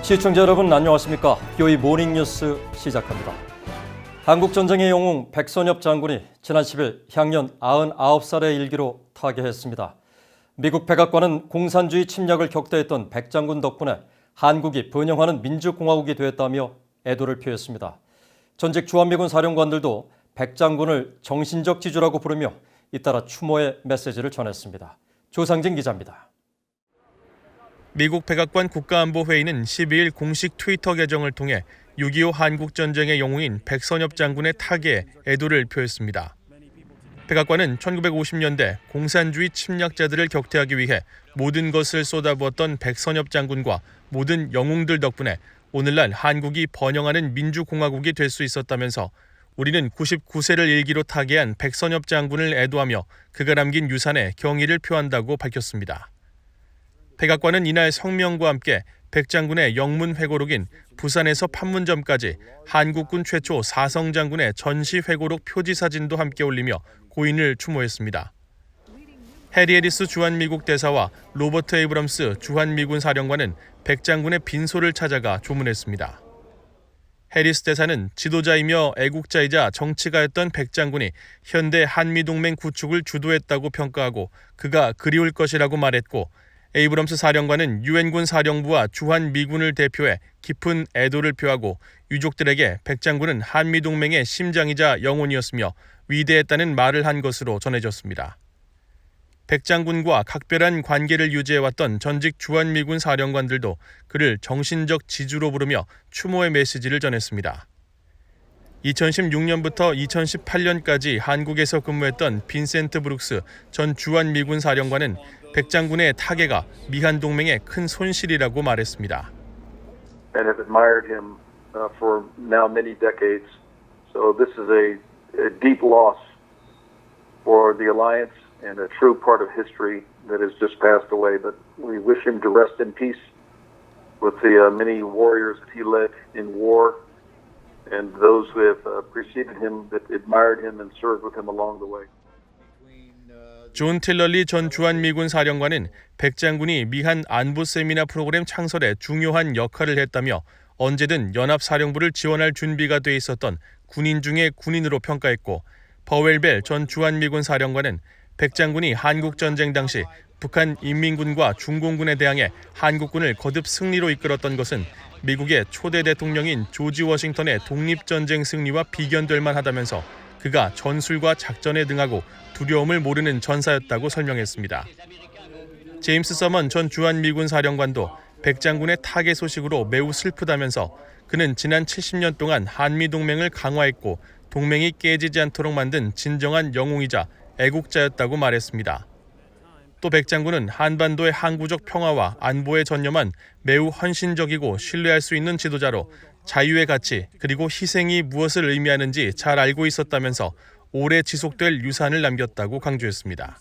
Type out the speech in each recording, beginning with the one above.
시청자 여러분 안녕하십니까? BOE 모닝뉴스 시작합니다. 한국전쟁의 영웅 백선엽 장군이 지난 10일 향년 99살의 일기로 타계했습니다. 미국 백악관은 공산주의 침략을 격대했던 백 장군 덕분에 한국이 번영하는 민주공화국이 되었다며 애도를 표했습니다. 전직 주한미군 사령관들도 백 장군을 정신적 지주라고 부르며 잇따라 추모의 메시지를 전했습니다. 조상진 기자입니다. 미국 백악관 국가안보회의는 12일 공식 트위터 계정을 통해 6.25 한국전쟁의 영웅인 백선엽 장군의 타계에 애도를 표했습니다. 백악관은 1950년대 공산주의 침략자들을 격퇴하기 위해 모든 것을 쏟아부었던 백선엽 장군과 모든 영웅들 덕분에 오늘날 한국이 번영하는 민주공화국이 될 수 있었다면서 우리는 99세를 일기로 타계한 백선엽 장군을 애도하며 그가 남긴 유산에 경의를 표한다고 밝혔습니다. 백악관은 이날 성명과 함께 백 장군의 영문 회고록인 부산에서 판문점까지 한국군 최초 사성 장군의 전시 회고록 표지 사진도 함께 올리며 고인을 추모했습니다. 해리 해리스 주한미국 대사와 로버트 에이브럼스 주한미군 사령관은 백 장군의 빈소를 찾아가 조문했습니다. 해리스 대사는 지도자이며 애국자이자 정치가였던 백 장군이 현대 한미동맹 구축을 주도했다고 평가하고 그가 그리울 것이라고 말했고, 에이브럼스 사령관은 유엔군 사령부와 주한미군을 대표해 깊은 애도를 표하고 유족들에게 백 장군은 한미동맹의 심장이자 영혼이었으며 위대했다는 말을 한 것으로 전해졌습니다. 백 장군과 각별한 관계를 유지해왔던 전직 주한미군 사령관들도 그를 정신적 지주로 부르며 추모의 메시지를 전했습니다. 2016년부터 2018년까지 한국에서 근무했던 빈센트 브룩스 전 주한미군 사령관은 백 장군의 타계가 미한 동맹에 큰 손실이라고 말했습니다. And have admired him for now many decades. So this is a deep loss for the alliance and a true part of history that has just passed away. But we wish him to rest in peace with the many warriors that he led in war and those who have preceded him that admired him and served with him along the way. 존 틸러리 전 주한미군 사령관은 백 장군이 미한 안보 세미나 프로그램 창설에 중요한 역할을 했다며 언제든 연합사령부를 지원할 준비가 돼 있었던 군인 중의 군인으로 평가했고, 버웰벨 전 주한미군 사령관은 백 장군이 한국전쟁 당시 북한 인민군과 중공군에 대항해 한국군을 거듭 승리로 이끌었던 것은 미국의 초대 대통령인 조지 워싱턴의 독립전쟁 승리와 비견될 만하다면서 그가 전술과 작전에 능하고 두려움을 모르는 전사였다고 설명했습니다. 제임스 서먼 전 주한미군 사령관도 백 장군의 타계 소식으로 매우 슬프다면서 그는 지난 70년 동안 한미동맹을 강화했고 동맹이 깨지지 않도록 만든 진정한 영웅이자 애국자였다고 말했습니다. 또 백 장군은 한반도의 항구적 평화와 안보에 전념한 매우 헌신적이고 신뢰할 수 있는 지도자로 자유의 가치 그리고 희생이 무엇을 의미하는지 잘 알고 있었다면서 오래 지속될 유산을 남겼다고 강조했습니다.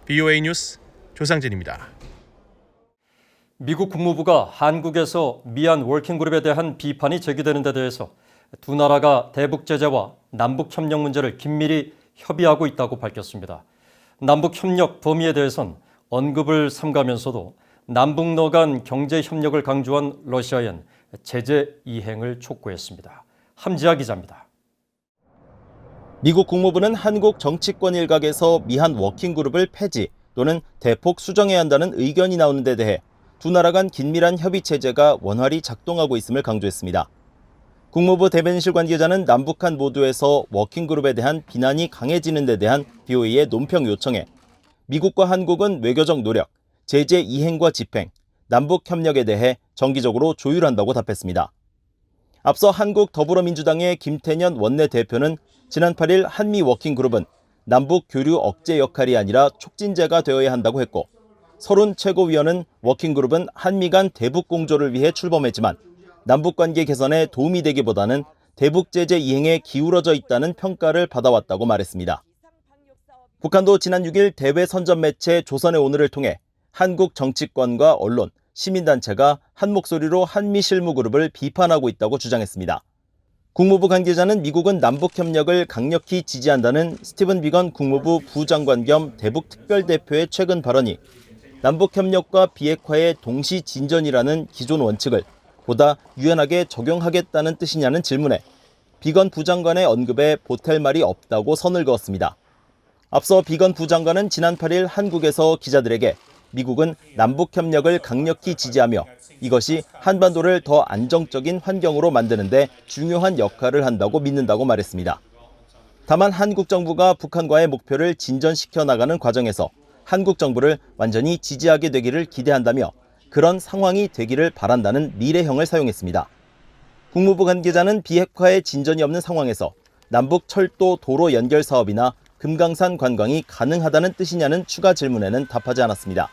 BOA 뉴스 조상진입니다. 미국 국무부가 한국에서 미얀 워킹그룹에 대한 비판이 제기되는 데 대해서 두 나라가 대북 제재와 남북 협력 문제를 긴밀히 협의하고 있다고 밝혔습니다. 남북 협력 범위에 대해선 언급을 삼가면서도 남북러 간 경제 협력을 강조한 러시아엔 제재 이행을 촉구했습니다. 함지아 기자입니다. 미국 국무부는 한국 정치권 일각에서 미한 워킹그룹을 폐지 또는 대폭 수정해야 한다는 의견이 나오는 데 대해 두 나라 간 긴밀한 협의 체제가 원활히 작동하고 있음을 강조했습니다. 국무부 대변인실 관계자는 남북한 모두에서 워킹그룹에 대한 비난이 강해지는 데 대한 BOA의 논평 요청에 미국과 한국은 외교적 노력, 제재 이행과 집행, 남북 협력에 대해 정기적으로 조율한다고 답했습니다. 앞서 한국 더불어민주당의 김태년 원내대표는 지난 8일 한미 워킹그룹은 남북 교류 억제 역할이 아니라 촉진제가 되어야 한다고 했고, 서른 최고위원은 워킹그룹은 한미 간 대북 공조를 위해 출범했지만 남북관계 개선에 도움이 되기보다는 대북 제재 이행에 기울어져 있다는 평가를 받아왔다고 말했습니다. 북한도 지난 6일 대외 선전 매체 조선의 오늘을 통해 한국 정치권과 언론, 시민단체가 한 목소리로 한미 실무그룹을 비판하고 있다고 주장했습니다. 국무부 관계자는 미국은 남북협력을 강력히 지지한다는 스티븐 비건 국무부 부장관 겸 대북특별대표의 최근 발언이 남북협력과 비핵화의 동시 진전이라는 기존 원칙을 보다 유연하게 적용하겠다는 뜻이냐는 질문에 비건 부장관의 언급에 보탤 말이 없다고 선을 그었습니다. 앞서 비건 부장관은 지난 8일 한국에서 기자들에게 미국은 남북협력을 강력히 지지하며 이것이 한반도를 더 안정적인 환경으로 만드는 데 중요한 역할을 한다고 믿는다고 말했습니다. 다만 한국 정부가 북한과의 목표를 진전시켜 나가는 과정에서 한국 정부를 완전히 지지하게 되기를 기대한다며 그런 상황이 되기를 바란다는 미래형을 사용했습니다. 국무부 관계자는 비핵화의 진전이 없는 상황에서 남북 철도 도로 연결 사업이나 금강산 관광이 가능하다는 뜻이냐는 추가 질문에는 답하지 않았습니다.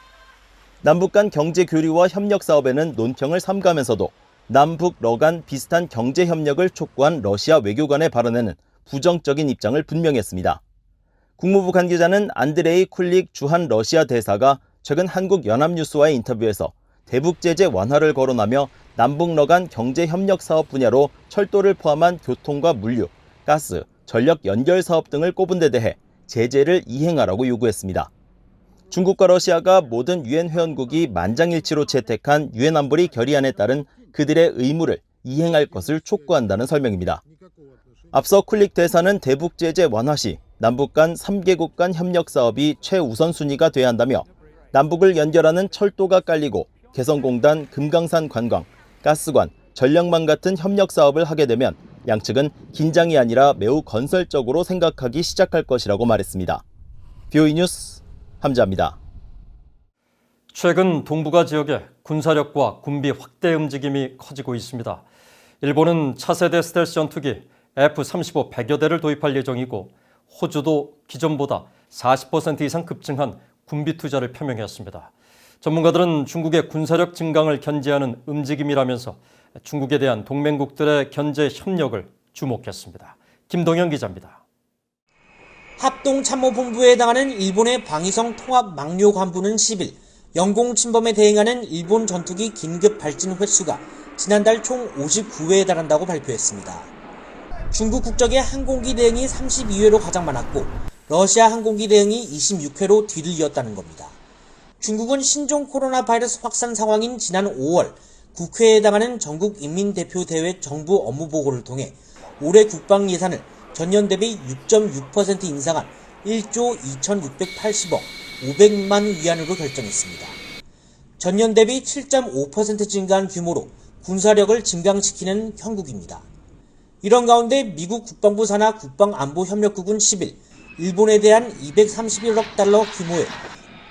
남북 간 경제 교류와 협력 사업에는 논평을 삼가면서도 남북 러간 비슷한 경제 협력을 촉구한 러시아 외교관의 발언에는 부정적인 입장을 분명히 했습니다. 국무부 관계자는 안드레이 쿨릭 주한 러시아 대사가 최근 한국 연합뉴스와의 인터뷰에서 대북 제재 완화를 거론하며 남북 러간 경제 협력 사업 분야로 철도를 포함한 교통과 물류, 가스, 전력 연결 사업 등을 꼽은 데 대해 제재를 이행하라고 요구했습니다. 중국과 러시아가 모든 유엔 회원국이 만장일치로 채택한 유엔 안보리 결의안에 따른 그들의 의무를 이행할 것을 촉구한다는 설명입니다. 앞서 쿨릭 대사는 대북 제재 완화 시 남북 간 3개국 간 협력 사업이 최우선순위가 돼야 한다며 남북을 연결하는 철도가 깔리고 개성공단, 금강산 관광, 가스관, 전력망 같은 협력 사업을 하게 되면 양측은 긴장이 아니라 매우 건설적으로 생각하기 시작할 것이라고 말했습니다. BOE 뉴스 함자입니다. 최근 동북아 지역에 군사력과 군비 확대 움직임이 커지고 있습니다. 일본은 차세대 스텔스 전투기 F-35 100여 대를 도입할 예정이고 호주도 기존보다 40% 이상 급증한 군비 투자를 표명했습니다. 전문가들은 중국의 군사력 증강을 견제하는 움직임이라면서 중국에 대한 동맹국들의 견제 협력을 주목했습니다. 김동현 기자입니다. 합동참모본부에 해당하는 일본의 방위성 통합 막료 관부는 10일 영공 침범에 대응하는 일본 전투기 긴급 발진 횟수가 지난달 총 59회에 달한다고 발표했습니다. 중국 국적의 항공기 대응이 32회로 가장 많았고 러시아 항공기 대응이 26회로 뒤를 이었다는 겁니다. 중국은 신종 코로나 바이러스 확산 상황인 지난 5월 국회에 해당하는 전국인민대표대회 정부 업무보고를 통해 올해 국방 예산을 전년 대비 6.6% 인상한 1조 2,680억 500만 위안으로 결정했습니다. 전년 대비 7.5% 증가한 규모로 군사력을 증강시키는 형국입니다. 이런 가운데 미국 국방부 산하 국방안보협력국은 10일 일본에 대한 231억 달러 규모의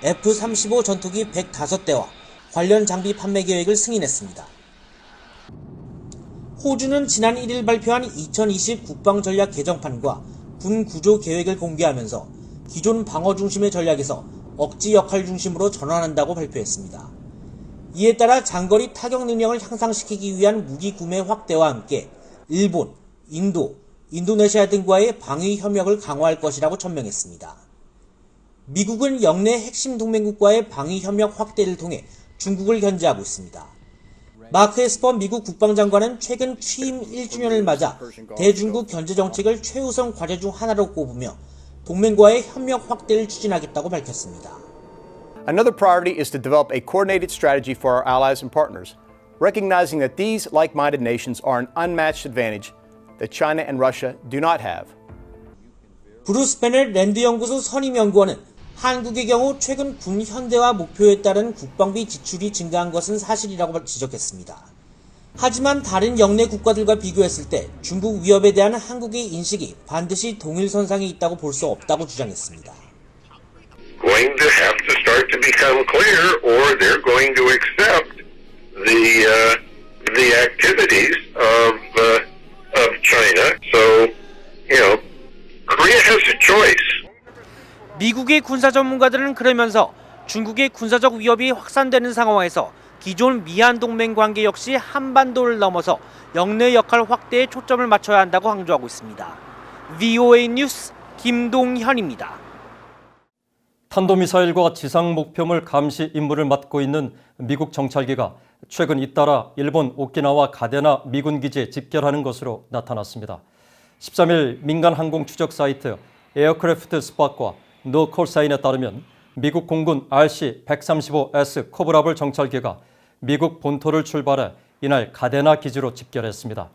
F-35 전투기 105대와 관련 장비 판매 계획을 승인했습니다. 호주는 지난 1일 발표한 2020 국방전략 개정판과 군 구조 계획을 공개하면서 기존 방어 중심의 전략에서 억지 역할 중심으로 전환한다고 발표했습니다. 이에 따라 장거리 타격 능력을 향상시키기 위한 무기 구매 확대와 함께 일본, 인도, 인도네시아 등과의 방위 협력을 강화할 것이라고 천명했습니다. 미국은 영내 핵심 동맹국과의 방위 협력 확대를 통해 중국을 견제하고 있습니다. 마크 에스퍼 미국 국방장관은 최근 취임 1주년을 맞아 대중국 견제 정책을 최우선 과제 중 하나로 꼽으며 동맹과의 협력 확대를 추진하겠다고 밝혔습니다. Another priority is to develop a coordinated strategy for our allies and partners, recognizing that these like-minded nations are an unmatched advantage that China and Russia do not have. 브루스 베넬 랜드연구소 선임연구원은 한국의 경우 최근 군 현대화 목표에 따른 국방비 지출이 증가한 것은 사실이라고 지적했습니다. 하지만 다른 영내 국가들과 비교했을 때 중국 위협에 대한 한국의 인식이 반드시 동일선상에 있다고 볼 수 없다고 주장했습니다. Going to have to start to become clear, or they're going to accept the activities of China. So, Korea has a choice. 미국의 군사 전문가들은 그러면서 중국의 군사적 위협이 확산되는 상황에서 기존 미한 동맹 관계 역시 한반도를 넘어서 영내 역할 확대에 초점을 맞춰야 한다고 강조하고 있습니다. VOA 뉴스 김동현입니다. 탄도미사일과 지상 목표물 감시 임무를 맡고 있는 미국 정찰기가 최근 잇따라 일본 오키나와 가데나 미군 기지에 집결하는 것으로 나타났습니다. 13일 민간 항공 추적 사이트 에어크래프트 스팟과 노콜사인에 따르면 미국 공군 RC-135S 코브라볼 정찰기가 미국 본토를 출발해 이날 가데나 기지로 집결했습니다.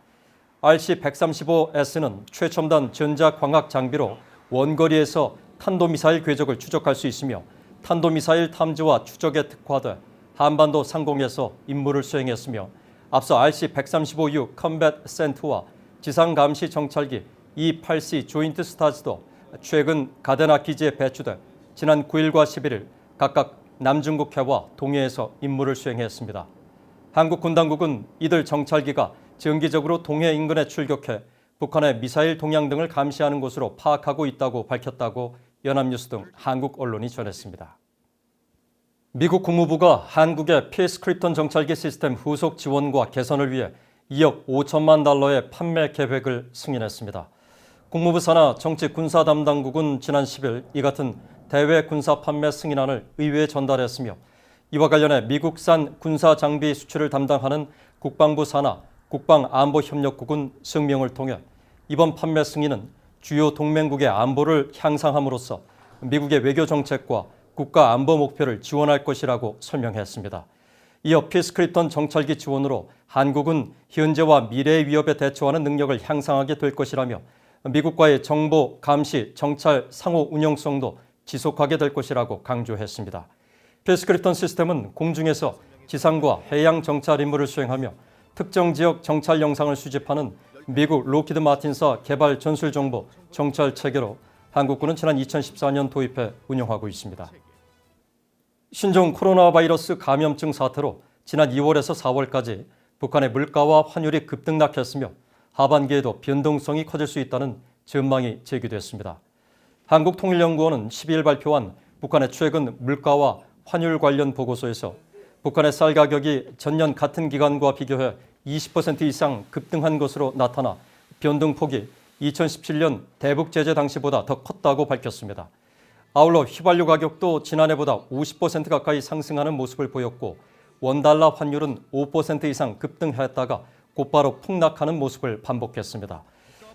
RC-135S는 최첨단 전자광학 장비로 원거리에서 탄도미사일 궤적을 추적할 수 있으며 탄도미사일 탐지와 추적에 특화돼 한반도 상공에서 임무를 수행했으며 앞서 RC-135U 컴뱃 센트와 지상감시 정찰기 E-8C 조인트 스타즈도 최근 가데나 기지에 배치돼 지난 9일과 11일 각각 남중국해와 동해에서 임무를 수행했습니다. 한국 군 당국은 이들 정찰기가 정기적으로 동해 인근에 출격해 북한의 미사일 동향 등을 감시하는 것으로 파악하고 있다고 밝혔다고 연합뉴스 등 한국 언론이 전했습니다. 미국 국무부가 한국의 피스크립턴 정찰기 시스템 후속 지원과 개선을 위해 2억 5천만 달러의 판매 계획을 승인했습니다. 국무부 산하 정치군사담당국은 지난 10일 이 같은 대외 군사 판매 승인안을 의회에 전달했으며 이와 관련해 미국산 군사 장비 수출을 담당하는 국방부 산하 국방안보협력국은 성명을 통해 이번 판매 승인은 주요 동맹국의 안보를 향상함으로써 미국의 외교 정책과 국가 안보 목표를 지원할 것이라고 설명했습니다. 이어 피스크립턴 정찰기 지원으로 한국은 현재와 미래의 위협에 대처하는 능력을 향상하게 될 것이라며 미국과의 정보, 감시, 정찰, 상호 운영성도 지속하게 될 것이라고 강조했습니다. 피스크립턴 시스템은 공중에서 지상과 해양 정찰 임무를 수행하며 특정 지역 정찰 영상을 수집하는 미국 로키드 마틴사 개발 전술 정보 정찰 체계로 한국군은 지난 2014년 도입해 운영하고 있습니다. 신종 코로나 바이러스 감염증 사태로 지난 2월에서 4월까지 북한의 물가와 환율이 급등락했으며 하반기에도 변동성이 커질 수 있다는 전망이 제기됐습니다. 한국통일연구원은 12일 발표한 북한의 최근 물가와 환율 관련 보고서에서 북한의 쌀 가격이 전년 같은 기간과 비교해 20% 이상 급등한 것으로 나타나 변동폭이 2017년 대북 제재 당시보다 더 컸다고 밝혔습니다. 아울러 휘발유 가격도 지난해보다 50% 가까이 상승하는 모습을 보였고 원달러 환율은 5% 이상 급등했다가 곧바로 폭락하는 모습을 반복했습니다.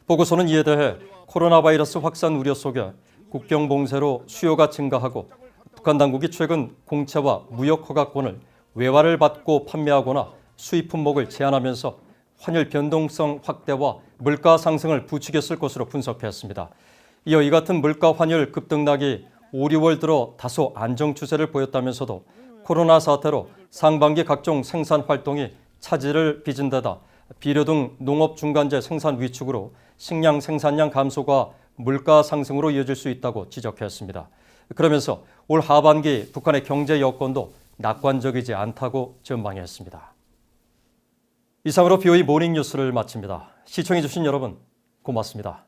보고서는 이에 대해 코로나 바이러스 확산 우려 속에 국경 봉쇄로 수요가 증가하고 북한 당국이 최근 공채와 무역 허가권을 외화를 받고 판매하거나 수입 품목을 제한하면서 환율 변동성 확대와 물가 상승을 부추겼을 것으로 분석했습니다. 이어 이 같은 물가 환율 급등락이 5, 6월 들어 다소 안정 추세를 보였다면서도 코로나 사태로 상반기 각종 생산 활동이 차질을 빚은 데다 비료 등 농업 중간재 생산 위축으로 식량 생산량 감소가 물가 상승으로 이어질 수 있다고 지적했습니다. 그러면서 올 하반기 북한의 경제 여건도 낙관적이지 않다고 전망했습니다. 이상으로 BOE 모닝뉴스를 마칩니다. 시청해주신 여러분 고맙습니다.